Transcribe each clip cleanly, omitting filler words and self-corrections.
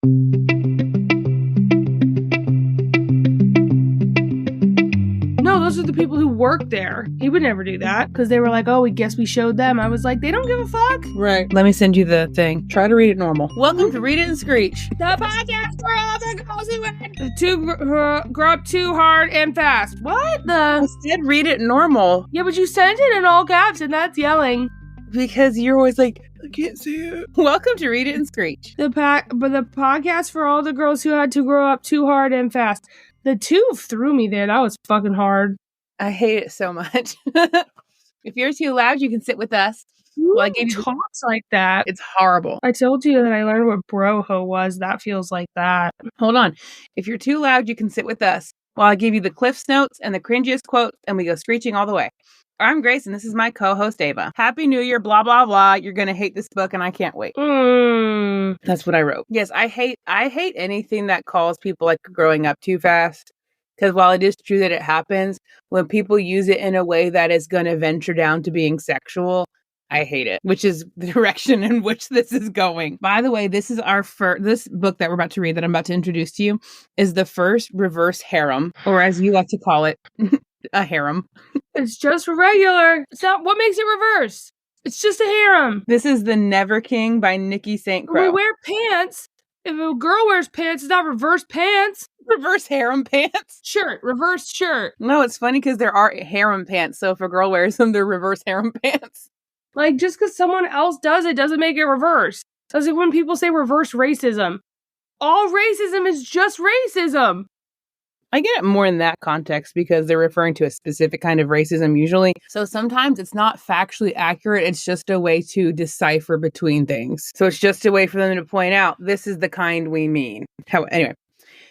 No, those are the people who work there. He would never do that because they were like, oh, we guess we showed them. I was like, they don't give a fuck. Right. Let me send you the thing. Try to read it normal. Welcome to Read It and Screech. The podcast for all the girls who went to grow up too hard and fast. What I the? said read it normal Yeah, but you sent it in all caps and that's yelling. because you're always like, I can't see it. Welcome to Read It and Screech. But the podcast for all the girls who had to grow up too hard and fast. The two threw me there. That was fucking hard. I hate it so much. If you're too loud, you can sit with us. Who Well, I gave you- talks like that? It's horrible. I told you that I learned what broho was. That feels like that. Hold on. If you're too loud, you can sit with us while I give you the Cliff's Notes and the cringiest quotes, and we go screeching all the way. I'm Grace, and this is my co-host, Ava. Happy New Year, blah, blah, blah. You're going to hate this book, and I can't wait. That's what I wrote. Yes, I hate anything that calls people like growing up too fast. Because while it is true that it happens, when people use it in a way that is going to venture down to being sexual, I hate it, which is the direction in which this is going. By the way, this is this book that we're about to read that I'm about to introduce to you is the first reverse harem, or as you like to call it, a harem. It's just regular. It's not what makes it reverse. It's just a harem. This is The Never King by Nikki St. We Croix. wear pants. If a girl wears pants, it's not reverse pants. Reverse harem pants. Shirt, reverse shirt. No, it's funny because there are harem pants. So if a girl wears them, they're reverse harem pants. Like, just because someone else does it doesn't make it reverse. That's like when people say reverse racism. All racism is just racism. I get it more in that context because they're referring to a specific kind of racism usually. So sometimes it's not factually accurate. It's just a way to decipher between things. So it's just a way for them to point out, this is the kind we mean. Anyway,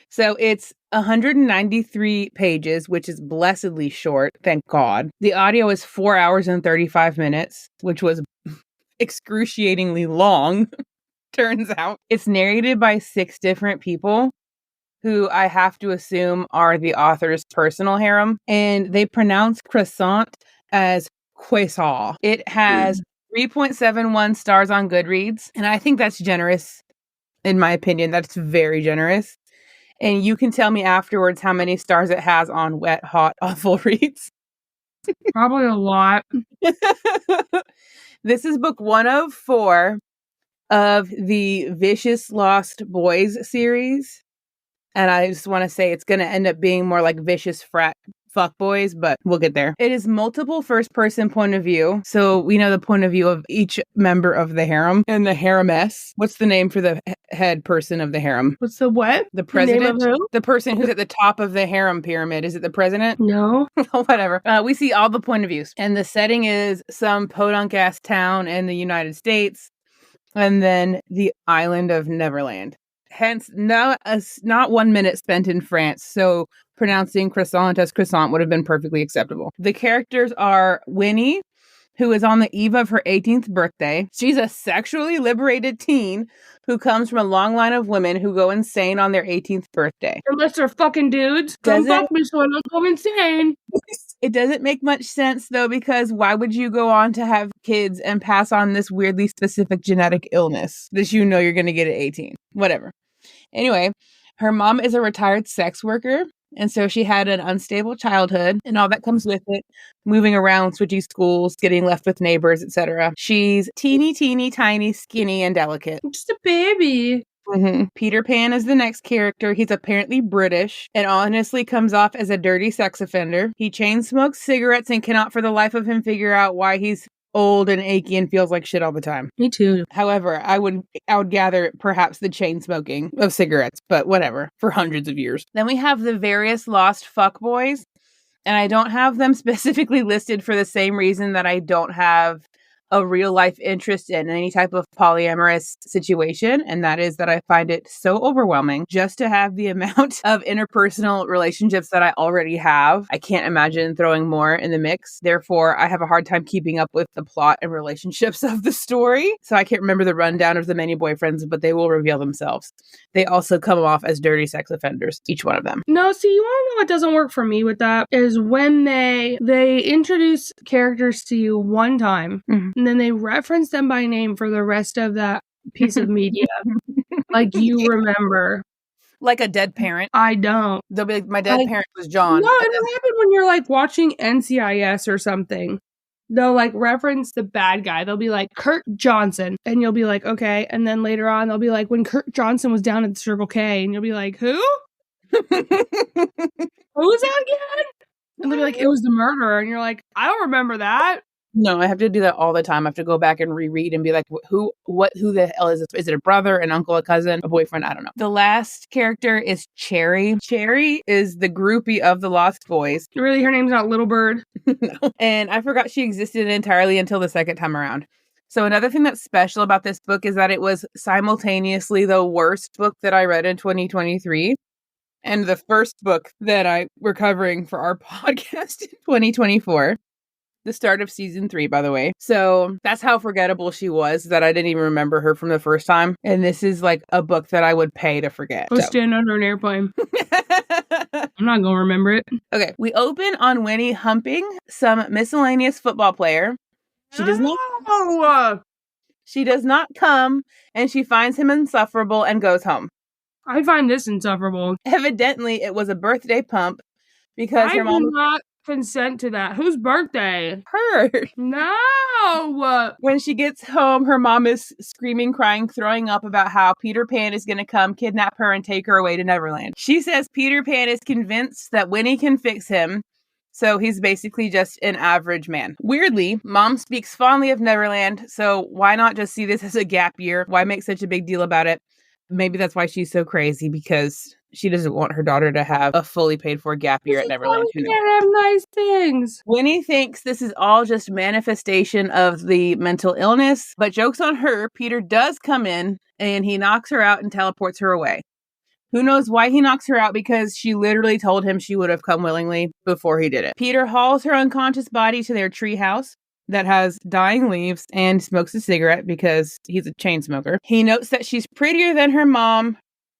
so it's 193 pages, which is blessedly short. Thank God. The audio is 4 hours and 35 minutes, which was excruciatingly long, turns out. It's narrated by 6 different people, who I have to assume are the author's personal harem, and they pronounce croissant as croissant. It has 3.71 stars on Goodreads, and I think that's generous. In my opinion, that's very generous. And you can tell me afterwards how many stars it has on Wet, Hot, Awful Reads. Probably a lot. This is book 1 of 4 of the Vicious Lost Boys series. And I just want to say it's going to end up being more like Vicious Frat Fuckboys, but we'll get there. It is multiple first-person point of view. So we know the point of view of each member of the harem and the haremess. What's the name for the head person of the harem? What's the what? The president? The name of who? The person who's at the top of the harem pyramid. Is it the president? No. Whatever. We see all the point of views. And the setting is some podunk-ass town in the United States. And then the island of Neverland. Hence, not 1 minute spent in France, so pronouncing croissant as croissant would have been perfectly acceptable. The characters are Winnie, who is on the eve of her 18th birthday. She's a sexually liberated teen who comes from a long line of women who go insane on their 18th birthday. Unless they're fucking dudes. Don't fuck me so I don't go insane. It doesn't make much sense, though, because why would you go on to have kids and pass on this weirdly specific genetic illness that you know you're going to get at 18? Whatever. Anyway, her mom is a retired sex worker, and so she had an unstable childhood and all that comes with it, moving around, switching schools, getting left with neighbors, etc. She's teeny, tiny, skinny, and delicate. Just a baby. Mm-hmm. Peter Pan is the next character. He's apparently British and honestly comes off as a dirty sex offender. He chain smokes cigarettes and cannot for the life of him figure out why he's old and achy and feels like shit all the time. Me too. However, I would gather perhaps the chain smoking of cigarettes, but whatever, for hundreds of years. Then we have the various lost fuckboys, and I don't have them specifically listed for the same reason that I don't have a real life interest in any type of polyamorous situation. And that is that I find it so overwhelming just to have the amount of interpersonal relationships that I already have. I can't imagine throwing more in the mix. Therefore, I have a hard time keeping up with the plot and relationships of the story. So I can't remember the rundown of the many boyfriends, but they will reveal themselves. They also come off as dirty sex offenders, each one of them. No, see, you want to know what doesn't work for me with that is when they introduce characters to you one time, and then they reference them by name for the rest of that piece of media. Like you remember. Like a dead parent. I don't. They'll be like, my dead parent was John. No, it'll happen when you're like watching NCIS or something. They'll like reference the bad guy. They'll be like Kurt Johnson, and you'll be like, okay. And then later on, they'll be like, when Kurt Johnson was down at the Circle K, and you'll be like, who? Who was that again? And they'll be like, it was the murderer, and you're like, I don't remember that. No, I have to do that all the time. I have to go back and reread and be like, who the hell is this? Is it a brother, an uncle, a cousin, a boyfriend? I don't know. The last character is Cherry. Cherry is the groupie of the Lost Boys. Really, her name's not Little Bird? No. And I forgot she existed entirely until the second time around. So another thing that's special about this book is that it was simultaneously the worst book that I read in 2023 and the first book that we're covering for our podcast in 2024. The start of season 3, by the way. So that's how forgettable she was, that I didn't even remember her from the first time. And this is like a book that I would pay to forget. Go stand under an airplane. I'm not going to remember it. Okay, we open on Winnie humping some miscellaneous football player. She does not come, and she finds him insufferable and goes home. I find this insufferable. Evidently, it was a birthday pump because her mom did not consent to that. Whose birthday? Hers. No! When she gets home, her mom is screaming, crying, throwing up about how Peter Pan is going to come kidnap her and take her away to Neverland. She says Peter Pan is convinced that Winnie can fix him, so he's basically just an average man. Weirdly, Mom speaks fondly of Neverland, so why not just see this as a gap year? Why make such a big deal about it? Maybe that's why she's so crazy, because she doesn't want her daughter to have a fully paid for gap year at Neverland. She can't have nice things. Winnie thinks this is all just manifestation of the mental illness, but joke's on her. Peter does come in and he knocks her out and teleports her away. Who knows why he knocks her out, because she literally told him she would have come willingly before he did it. Peter hauls her unconscious body to their tree house that has dying leaves and smokes a cigarette because he's a chain smoker. He notes that she's prettier than her mom,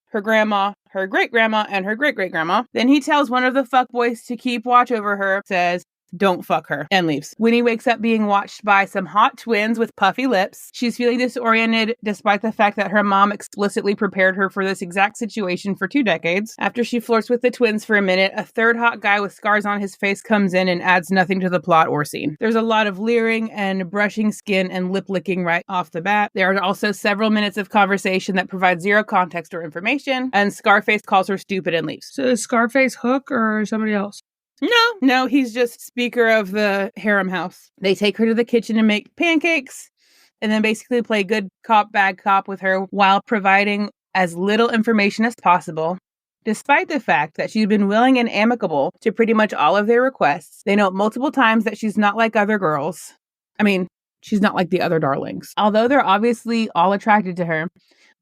her grandma, her great-grandma, and her great-great-grandma. Then he tells one of the fuckboys to keep watch over her, says, don't fuck her, and leaves. Winnie wakes up being watched by some hot twins with puffy lips. She's feeling disoriented despite the fact that her mom explicitly prepared her for this exact situation for 2 decades. After she flirts with the twins for a minute, a third hot guy with scars on his face comes in and adds nothing to the plot or scene. There's a lot of leering and brushing skin and lip licking right off the bat. There are also several minutes of conversation that provide zero context or information, and Scarface calls her stupid and leaves. So is Scarface Hook or somebody else? No, he's just speaker of the harem house. They take her to the kitchen and make pancakes, and then basically play good cop, bad cop with her while providing as little information as possible. Despite the fact that she's been willing and amicable to pretty much all of their requests, they note multiple times that she's not like other girls. I mean, she's not like the other darlings. Although they're obviously all attracted to her,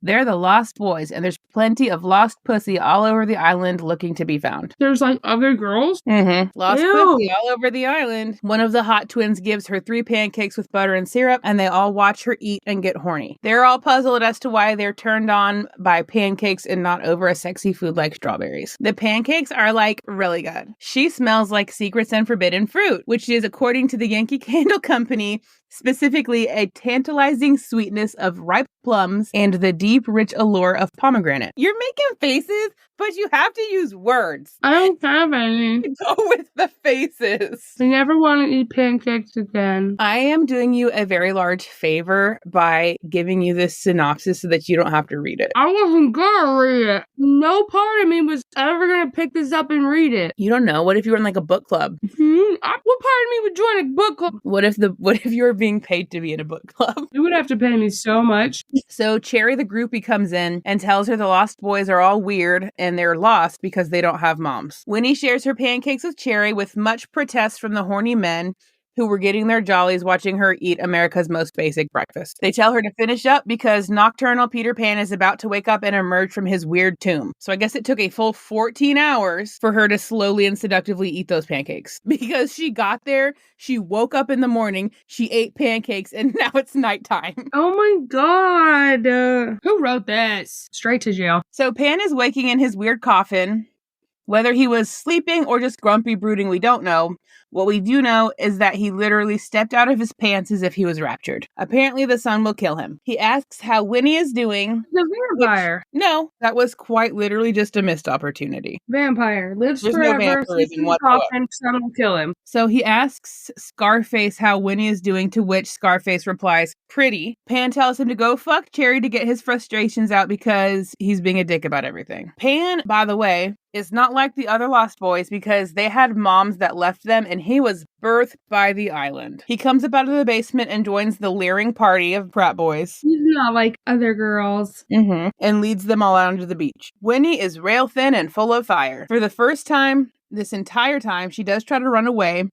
they're the Lost Boys, and there's plenty of lost pussy all over the island looking to be found. There's like other girls? Mm-hmm. Lost Ew. pussy all over the island. One of the hot twins gives her 3 pancakes with butter and syrup, and they all watch her eat and get horny. They're all puzzled as to why they're turned on by pancakes and not over a sexy food like strawberries. The pancakes are like really good. She smells like secrets and forbidden fruit, which is, according to the Yankee Candle Company, specifically a tantalizing sweetness of ripe plums and the deep, rich allure of pomegranate. You're making faces, but you have to use words. I don't have any. Go with the faces. I never want to eat pancakes again. I am doing you a very large favor by giving you this synopsis so that you don't have to read it. I wasn't gonna read it. No part of me was ever gonna pick this up and read it. You don't know. What if you were in like a book club? What part of me would join a book club? What if you were being paid to be in a book club? You would have to pay me so much. So Cherry the groupie comes in and tells her the Lost Boys are all weird and they're lost because they don't have moms. Winnie shares her pancakes with Cherry with much protest from the horny men who were getting their jollies watching her eat America's most basic breakfast. They tell her to finish up because nocturnal Peter Pan is about to wake up and emerge from his weird tomb. So I guess it took a full 14 hours for her to slowly and seductively eat those pancakes. Because she got there, she woke up in the morning, she ate pancakes, and now it's nighttime. Oh my god. Who wrote this? Straight to jail. So Pan is waking in his weird coffin. Whether he was sleeping or just grumpy brooding, we don't know. What we do know is that he literally stepped out of his pants as if he was raptured. Apparently, the sun will kill him. He asks how Winnie is doing. The vampire. No, that was quite literally just a missed opportunity. Vampire. Lives There's no forever. vampirism Sleeps in the whatsoever. coffin. Sun will kill him. So he asks Scarface how Winnie is doing, to which Scarface replies, pretty. Pan tells him to go fuck Cherry to get his frustrations out because he's being a dick about everything. Pan, by the way, is not like the other Lost Boys because they had moms that left them and he was birthed by the island. He comes up out of the basement and joins the leering party of frat boys. He's not like other girls. And leads them all out onto the beach. Winnie is rail thin and full of fire. For the first time, this entire time, she does try to run away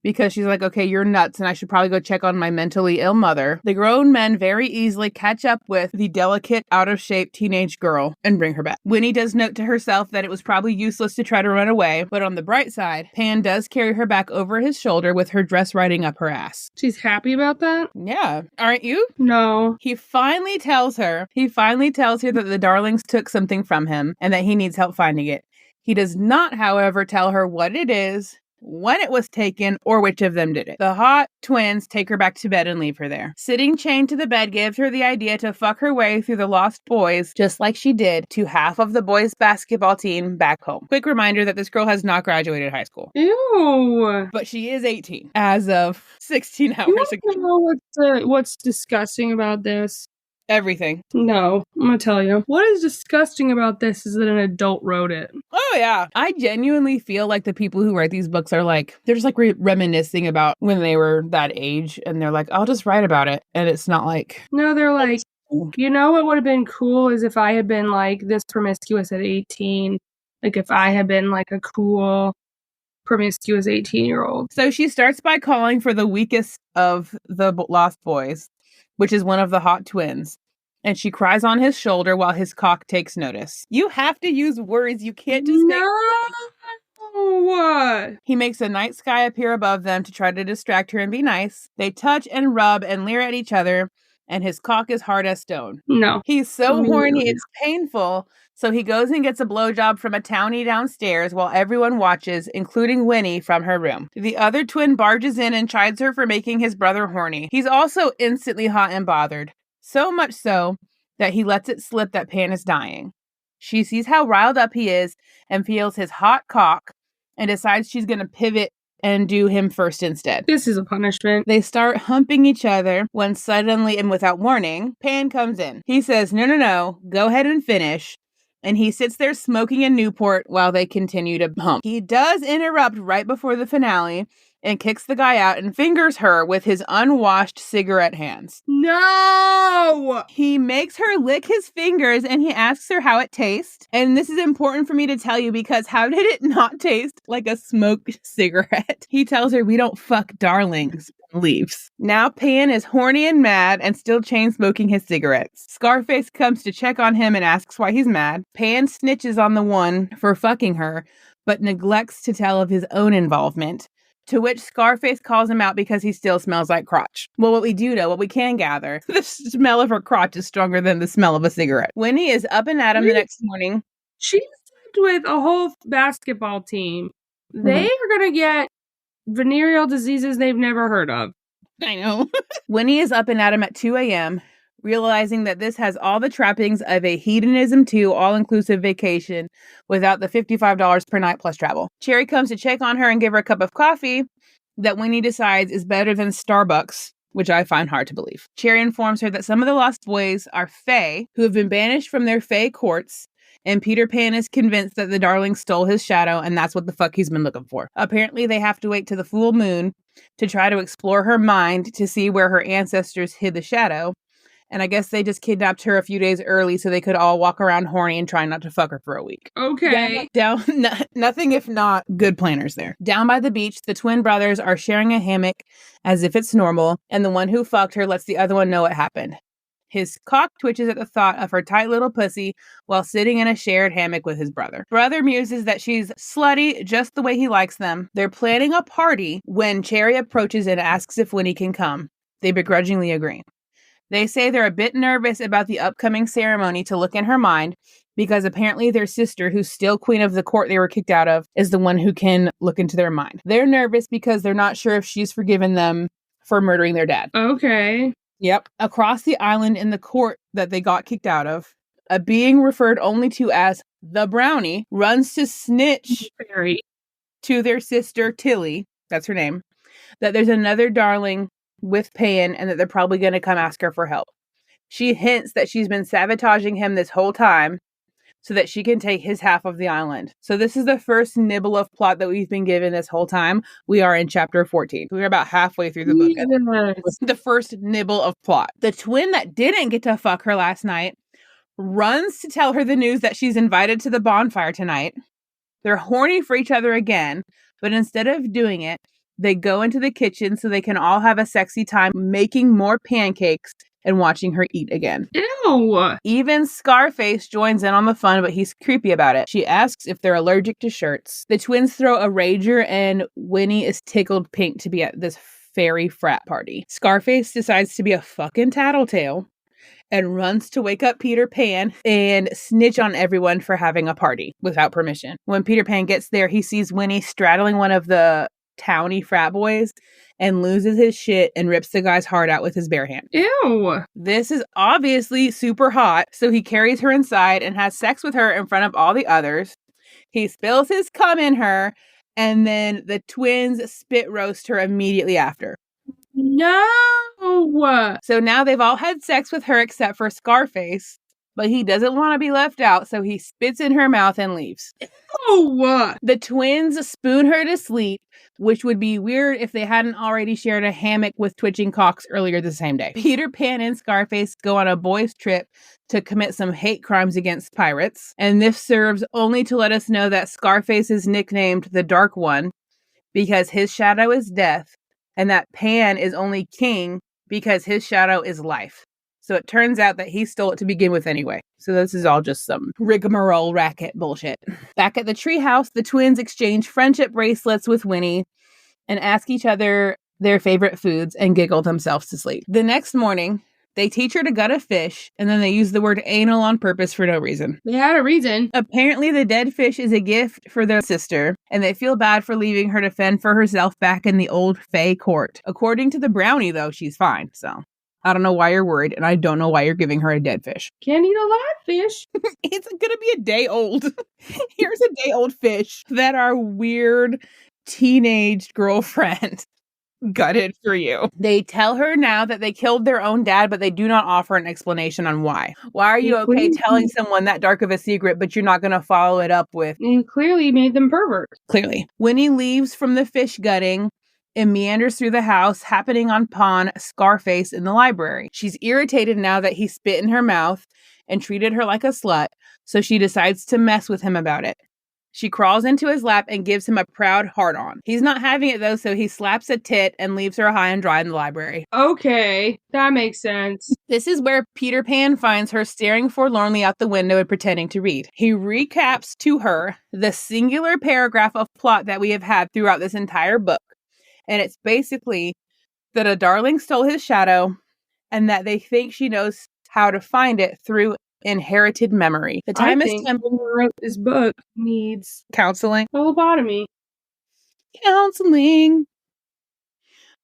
because she's like, okay, you're nuts and I should probably go check on my mentally ill mother. The grown men very easily catch up with the delicate, out-of-shape teenage girl and bring her back. Winnie does note to herself that it was probably useless to try to run away, but on the bright side, Pan does carry her back over his shoulder with her dress riding up her ass. She's happy about that? Yeah. Aren't you? No. He finally tells her that the Darlings took something from him and that he needs help finding it. He does not, however, tell her what it is, when it was taken, or which of them did it. The hot twins take her back to bed and leave her there. Sitting chained to the bed gives her the idea to fuck her way through the Lost Boys, just like she did to half of the boys' basketball team back home. Quick reminder that this girl has not graduated high school. Ew. But she is 18 as of 16 hours You ago. want to know what's disgusting about this? Everything. No, I'm gonna tell you. What is disgusting about this is that an adult wrote it. Oh, yeah. I genuinely feel like the people who write these books are like, they're just like reminiscing about when they were that age. And they're like, I'll just write about it. And it's not like... No, they're like, you know what would have been cool is if I had been like this promiscuous at 18. Like if I had been like a cool, promiscuous 18-year-old. So she starts by calling for the weakest of the Lost Boys, which is one of the hot twins. And she cries on his shoulder while his cock takes notice. You have to use words. You can't just What? He makes a night sky appear above them to try to distract her and be nice. They touch and rub and leer at each other, and his cock is hard as stone. No. He's so horny, it's painful. So he goes and gets a blowjob from a townie downstairs while everyone watches, including Winnie from her room. The other twin barges in and chides her for making his brother horny. He's also instantly hot and bothered. So much so that he lets it slip that Pan is dying. She sees how riled up he is and feels his hot cock and decides she's going to pivot and do him first instead. This is a punishment. They start humping each other when suddenly and without warning, Pan comes in. He says, no, go ahead and finish. And he sits there smoking a Newport while they continue to hump. He does interrupt right before the finale and kicks the guy out and fingers her with his unwashed cigarette hands. No! He makes her lick his fingers and he asks her how it tastes. And this is important for me to tell you because how did it not taste like a smoked cigarette? He tells her, we don't fuck darlings. Leaves. Now Pan is horny and mad and still chain smoking his cigarettes. Scarface comes to check on him and asks why he's mad. Pan snitches on the one for fucking her, but neglects to tell of his own involvement. To which Scarface calls him out because he still smells like crotch. Well, what we do know, what we can gather, the smell of her crotch is stronger than the smell of a cigarette. Winnie is up and at him the next morning. She slept with a whole basketball team. They are going to get venereal diseases they've never heard of. I know. Winnie is up and at him at 2 a.m., realizing that this has all the trappings of a hedonism 2 all-inclusive vacation without the $55 per night plus travel. Cherry comes to check on her and give her a cup of coffee that Winnie decides is better than Starbucks, which I find hard to believe. Cherry informs her that some of the Lost Boys are Fae, who have been banished from their Fae courts, and Peter Pan is convinced that the Darling stole his shadow, and that's what the fuck he's been looking for. Apparently, they have to wait to the full moon to try to explore her mind to see where her ancestors hid the shadow. And I guess they just kidnapped her a few days early so they could all walk around horny and try not to fuck her for a week. Okay. Nothing if not good planners there. Down by the beach, the twin brothers are sharing a hammock as if it's normal, and the one who fucked her lets the other one know what happened. His cock twitches at the thought of her tight little pussy while sitting in a shared hammock with his brother. Brother muses that she's slutty just the way he likes them. They're planning a party when Cherry approaches and asks if Winnie can come. They begrudgingly agree. They say they're a bit nervous about the upcoming ceremony to look in her mind, because apparently their sister, who's still queen of the court they were kicked out of, is the one who can look into their mind. They're nervous because they're not sure if she's forgiven them for murdering their dad. Okay. Yep. Across the island in the court that they got kicked out of, a being referred only to as the Brownie runs to snitch to their sister Tilly, that's her name, that there's another darling with Pan and that they're probably going to come ask her for help. She hints that she's been sabotaging him this whole time so that she can take his half of the island. So this is the first nibble of plot that we've been given this whole time. We are in chapter 14. We're about halfway through the book. Yes. The first nibble of plot. The twin that didn't get to fuck her last night runs to tell her the news that she's invited to the bonfire tonight. They're horny for each other again, but instead of doing it, they go into the kitchen so they can all have a sexy time making more pancakes and watching her eat again. Ew. Even Scarface joins in on the fun, but he's creepy about it. She asks if they're allergic to shirts. The twins throw a rager and Winnie is tickled pink to be at this fairy frat party. Scarface decides to be a fucking tattletale and runs to wake up Peter Pan and snitch on everyone for having a party without permission. When Peter Pan gets there, he sees Winnie straddling one of the towny frat boys and loses his shit and rips the guy's heart out with his bare hand. Ew. This is obviously super hot, so he carries her inside and has sex with her in front of all the others. He spills his cum in her, and then the twins spit roast her immediately after. No. So now they've all had sex with her except for Scarface, but he doesn't want to be left out, so he spits in her mouth and leaves. Oh. The twins spoon her to sleep, which would be weird if they hadn't already shared a hammock with twitching cocks earlier the same day. Peter Pan and Scarface go on a boys' trip to commit some hate crimes against pirates, and this serves only to let us know that Scarface is nicknamed the Dark One because his shadow is death, and that Pan is only king because his shadow is life. So it turns out that he stole it to begin with anyway. So this is all just some rigmarole racket bullshit. Back at the treehouse, the twins exchange friendship bracelets with Winnie and ask each other their favorite foods and giggle themselves to sleep. The next morning, they teach her to gut a fish, and then they use the word anal on purpose for no reason. They had a reason. Apparently, the dead fish is a gift for their sister, and they feel bad for leaving her to fend for herself back in the old Fae court. According to the Brownie, though, she's fine, so I don't know why you're worried, and I don't know why you're giving her a dead fish. Can't eat a live fish. It's gonna be a day old. Here's a day old fish that our weird teenage girlfriend gutted for you. They tell her now that they killed their own dad, but they do not offer an explanation on why. Why are you okay telling someone that dark of a secret, but you're not going to follow it up with? You clearly made them perverts. Clearly. Winnie leaves from the fish gutting and meanders through the house, happening upon Scarface in the library. She's irritated now that he spit in her mouth and treated her like a slut, so she decides to mess with him about it. She crawls into his lap and gives him a proud hard-on. He's not having it, though, so he slaps a tit and leaves her high and dry in the library. Okay, that makes sense. This is where Peter Pan finds her staring forlornly out the window and pretending to read. He recaps to her the singular paragraph of plot that we have had throughout this entire book. And it's basically that a darling stole his shadow and that they think she knows how to find it through inherited memory. The time is whoever wrote this book needs counseling. a lobotomy. Counseling.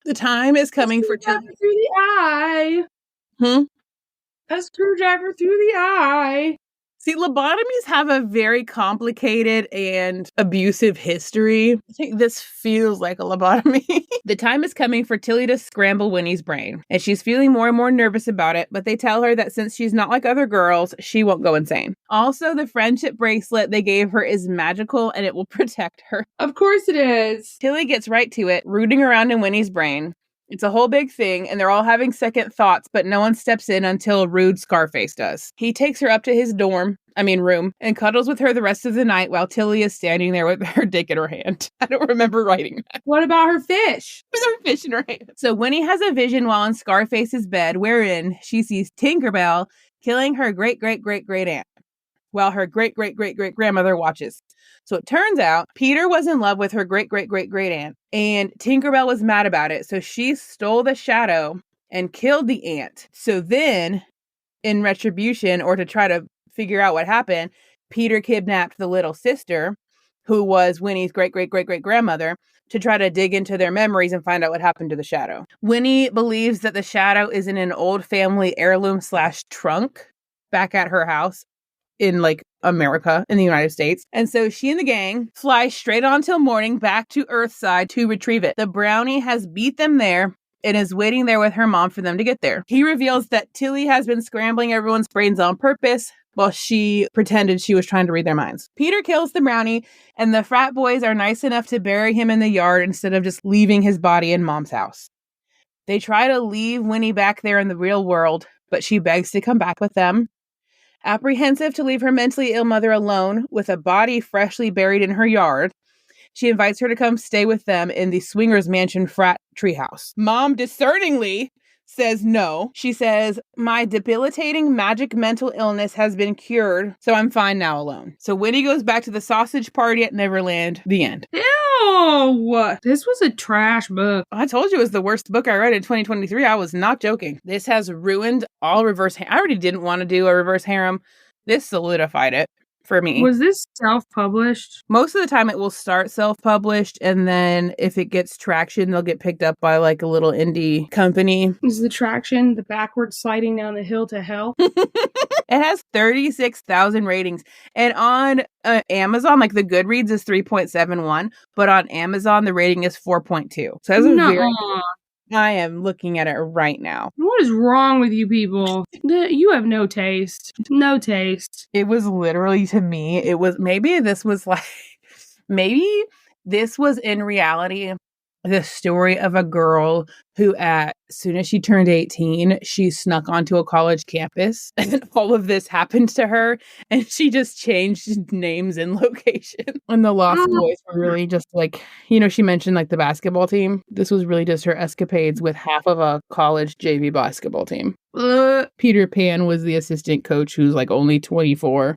The time is coming for through the eye. A screwdriver through the eye. See, lobotomies have a very complicated and abusive history. I think this feels like a lobotomy. The time is coming for Tilly to scramble Winnie's brain, and she's feeling more and more nervous about it, but they tell her that since she's not like other girls, she won't go insane. Also, the friendship bracelet they gave her is magical, and it will protect her. Of course it is. Tilly gets right to it, rooting around in Winnie's brain. It's a whole big thing, and they're all having second thoughts, but no one steps in until rude Scarface does. He takes her up to his room, and cuddles with her the rest of the night while Tilly is standing there with her dick in her hand. I don't remember writing that. What about her fish? With her fish in her hand. So Winnie has a vision while in Scarface's bed, wherein she sees Tinkerbell killing her great-great-great-great-aunt, while her great-great-great-great-grandmother watches. So it turns out Peter was in love with her great-great-great-great-aunt, and Tinkerbell was mad about it, so she stole the shadow and killed the aunt. So then, in retribution, or to try to figure out what happened, Peter kidnapped the little sister, who was Winnie's great-great-great-great-grandmother, to try to dig into their memories and find out what happened to the shadow. Winnie believes that the shadow is in an old family heirloom/trunk back at her house in like America, in the United States. And so she and the gang fly straight on till morning back to Earthside to retrieve it. The brownie has beat them there and is waiting there with her mom for them to get there. He reveals that Tilly has been scrambling everyone's brains on purpose while she pretended she was trying to read their minds. Peter kills the brownie, and the frat boys are nice enough to bury him in the yard instead of just leaving his body in Mom's house. They try to leave Winnie back there in the real world, but she begs to come back with them. Apprehensive to leave her mentally ill mother alone with a body freshly buried in her yard, she invites her to come stay with them in the Swingers Mansion frat treehouse. Mom discerningly says no. She says, my debilitating magic mental illness has been cured, so I'm fine now alone. So Winnie goes back to the sausage party at Neverland. The end. Ew! This was a trash book. I told you it was the worst book I read in 2023. I was not joking. This has ruined all reverse. I already didn't want to do a reverse harem. This solidified it for me. Was this self-published? Most of the time it will start self-published, and then if it gets traction, they'll get picked up by like a little indie company. Is the traction the backward sliding down the hill to hell? It has 36,000 ratings. And on Amazon, like the Goodreads is 3.71, but on Amazon, the rating is 4.2. So that's a very... I am looking at it right now. What is wrong with you people? You have no taste. No taste. It was literally, to me, it was, maybe this was in reality the story of a girl who, as soon as she turned 18, she snuck onto a college campus, and all of this happened to her, and she just changed names and location. And the Lost Boys were really just like, she mentioned like the basketball team. This was really just her escapades with half of a college JV basketball team. Peter Pan was the assistant coach who's like only 24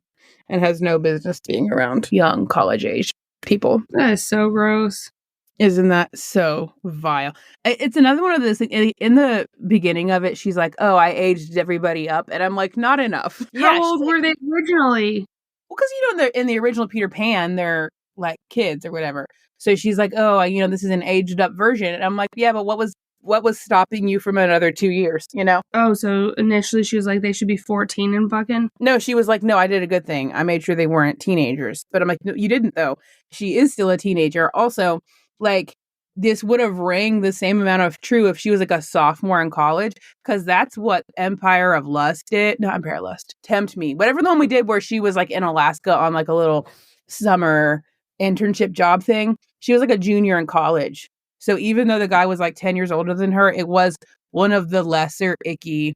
and has no business being around young college age people. That is so gross. Isn't that so vile? It's another one of those things. In the beginning of it, she's like, oh, I aged everybody up. And I'm like, not enough. How old were they originally? Well, because, in the original Peter Pan, they're like kids or whatever. So she's like, oh, this is an aged up version. And I'm like, yeah, but what was stopping you from another 2 years, Oh, so initially she was like, they should be 14 and fucking? No, she was like, no, I did a good thing. I made sure they weren't teenagers. But I'm like, no, you didn't, though. She is still a teenager. Also, like, this would have rang the same amount of true if she was like a sophomore in college, because that's what Empire of Lust did. No, Empire of Lust. Tempt Me. Whatever the one we did where she was like in Alaska on like a little summer internship job thing. She was like a junior in college. So even though the guy was like 10 years older than her, it was one of the lesser icky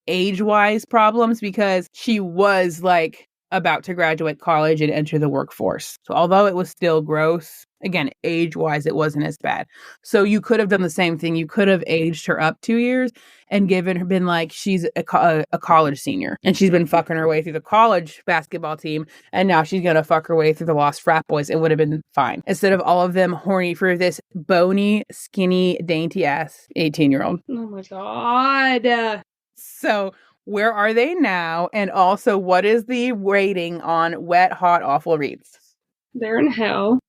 age-wise problems because she was like about to graduate college and enter the workforce. So although it was still gross, again, age-wise, it wasn't as bad. So you could have done the same thing. You could have aged her up 2 years and been like, she's a college senior. And she's been fucking her way through the college basketball team. And now she's going to fuck her way through the Lost Frat Boys. It would have been fine. Instead of all of them horny for this bony, skinny, dainty-ass 18-year-old. Oh my God. So where are they now? And also, what is the rating on Wet, Hot, Awful Reads? They're in hell.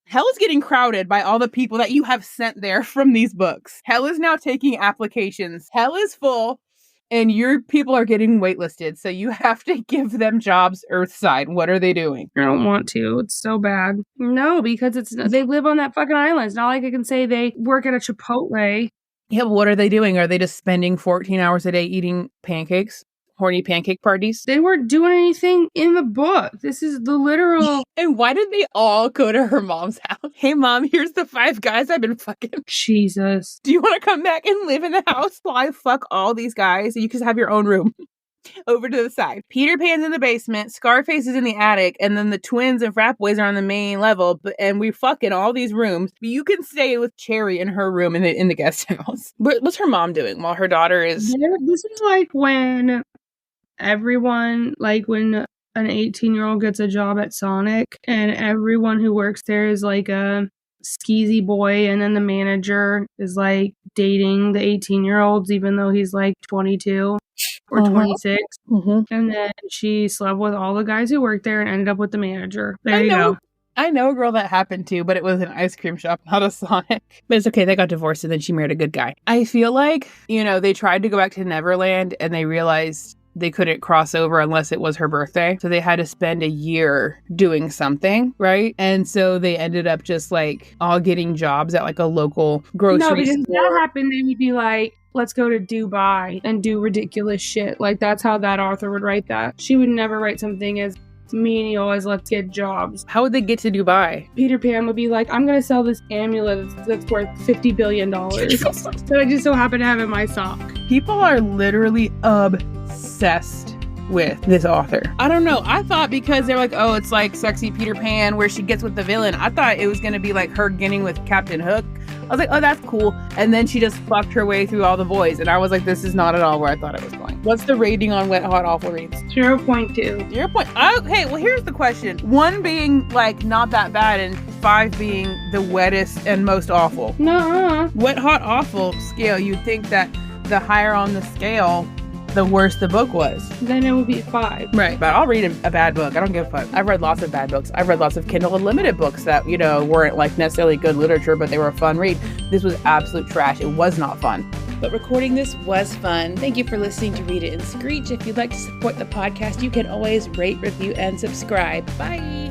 Hell is getting crowded by all the people that you have sent there from these books. Hell is now taking applications. Hell is full, and your people are getting waitlisted. So you have to give them jobs Earthside. What are they doing? I don't want to. It's so bad. No, because they live on that fucking island. It's not like I can say they work at a Chipotle. Yeah, but what are they doing? Are they just spending 14 hours a day eating pancakes? Horny pancake parties? They weren't doing anything in the book. This is the literal... And why did they all go to her mom's house? Hey, Mom, here's the 5 guys I've been fucking. Jesus. Do you want to come back and live in the house while I fuck all these guys? You can have your own room. Over to the side. Peter Pan's in the basement, Scarface is in the attic, and then the twins and frat boys are on the main level, and we fuck in all these rooms. But you can stay with Cherry in her room in the guest house. What's her mom doing while her daughter is... This is like when everyone, like when an 18-year-old gets a job at Sonic, and everyone who works there is like a skeezy boy, and then the manager is like dating the 18-year-olds, even though he's like 22 or 26. And then she slept with all the guys who worked there and ended up with the manager. There you go. I know a girl that happened to, but it was an ice cream shop, not a Sonic. But it's okay. They got divorced and then she married a good guy. I feel like, they tried to go back to Neverland and they realized they couldn't cross over unless it was her birthday. So they had to spend a year doing something, right? And so they ended up just like all getting jobs at like a local grocery store. No, because if that happened, they would be like, let's go to Dubai and do ridiculous shit. Like that's how that author would write that. She would never write something as menial as let's get jobs. How would they get to Dubai? Peter Pan would be like, I'm going to sell this amulet that's worth $50 billion that I just so happen to have in my sock. People are literally obsessed with this author. I don't know. I thought because they're like, oh, it's like Sexy Peter Pan where she gets with the villain. I thought it was going to be like her getting with Captain Hook. I was like, oh, that's cool. And then she just fucked her way through all the boys. And I was like, this is not at all where I thought it was going. What's the rating on Wet Hot Awful Reads? 0.2. 0. Okay, well, here's the question. 1 being like not that bad and 5 being the wettest and most awful. Nuh-uh. Wet Hot Awful scale, you'd think that the higher on the scale, the worse the book was. Then it would be 5. Right. But I'll read a bad book. I don't give a fuck. I've read lots of bad books. I've read lots of Kindle Unlimited books that, weren't like necessarily good literature, but they were a fun read. This was absolute trash. It was not fun. But recording this was fun. Thank you for listening to Read It and Screech. If you'd like to support the podcast, you can always rate, review, and subscribe. Bye.